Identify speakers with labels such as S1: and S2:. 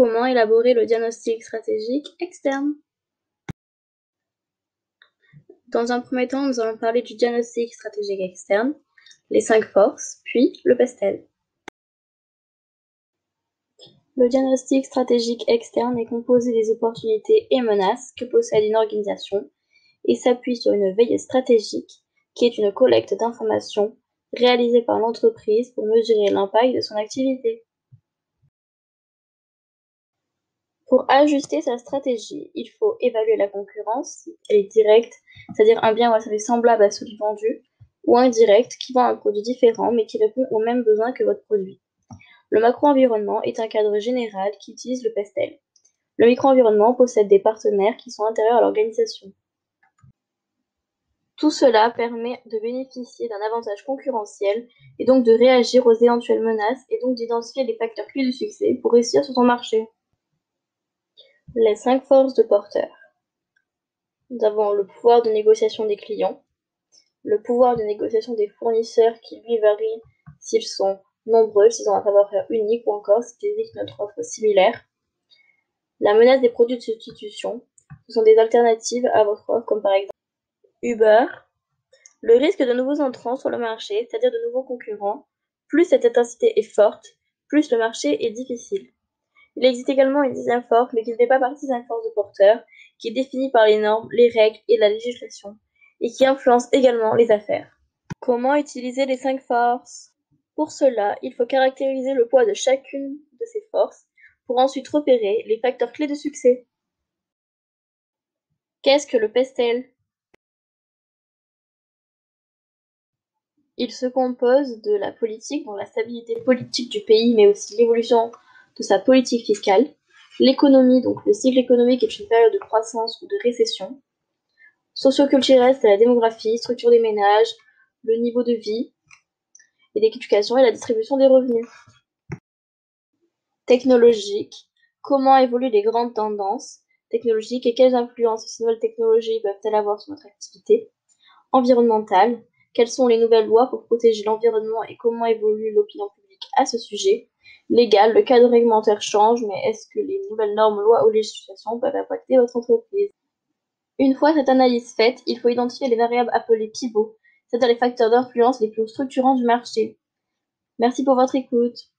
S1: Comment élaborer le diagnostic stratégique externe? Dans un premier temps, nous allons parler du diagnostic stratégique externe, les 5 forces, puis le PESTEL. Le diagnostic stratégique externe est composé des opportunités et menaces que possède une organisation et s'appuie sur une veille stratégique qui est une collecte d'informations réalisée par l'entreprise pour mesurer l'impact de son activité. Pour ajuster sa stratégie, il faut évaluer la concurrence, si elle est directe, c'est-à-dire un bien ou un service semblable à celui vendu, ou indirecte, qui vend un produit différent mais qui répond aux mêmes besoins que votre produit. Le macro-environnement est un cadre général qui utilise le PESTEL. Le micro-environnement possède des partenaires qui sont intérieurs à l'organisation. Tout cela permet de bénéficier d'un avantage concurrentiel et donc de réagir aux éventuelles menaces et donc d'identifier les facteurs clés du succès pour réussir sur son marché. Les 5 forces de porteur. Nous avons le pouvoir de négociation des clients, le pouvoir de négociation des fournisseurs qui lui varie s'ils sont nombreux, s'ils ont un savoir-faire unique ou encore s'ils évitent notre offre similaire. La menace des produits de substitution, ce sont des alternatives à votre offre comme par exemple Uber. Le risque de nouveaux entrants sur le marché, c'est-à-dire de nouveaux concurrents, plus cette intensité est forte, plus le marché est difficile. Il existe également une 10e force, mais qui ne fait pas partie des 5 forces de porteur, qui est définie par les normes, les règles et la législation, et qui influence également les affaires. Comment utiliser les 5 forces? Pour cela, il faut caractériser le poids de chacune de ces forces, pour ensuite repérer les facteurs clés de succès. Qu'est-ce que le PESTEL? Il se compose de la politique, donc la stabilité politique du pays, mais aussi l'évolution de sa politique fiscale, l'économie, donc le cycle économique est une période de croissance ou de récession, socio-culturel, c'est la démographie, structure des ménages, le niveau de vie et l'éducation et la distribution des revenus. Technologique, comment évoluent les grandes tendances technologiques et quelles influences ces nouvelles technologies peuvent-elles avoir sur notre activité. Environnementale, quelles sont les nouvelles lois pour protéger l'environnement et comment évolue l'opinion publique à ce sujet. Légal, le cadre réglementaire change, mais est-ce que les nouvelles normes, lois ou législations peuvent impacter votre entreprise? Une fois cette analyse faite, il faut identifier les variables appelées pivots, c'est-à-dire les facteurs d'influence les plus structurants du marché. Merci pour votre écoute.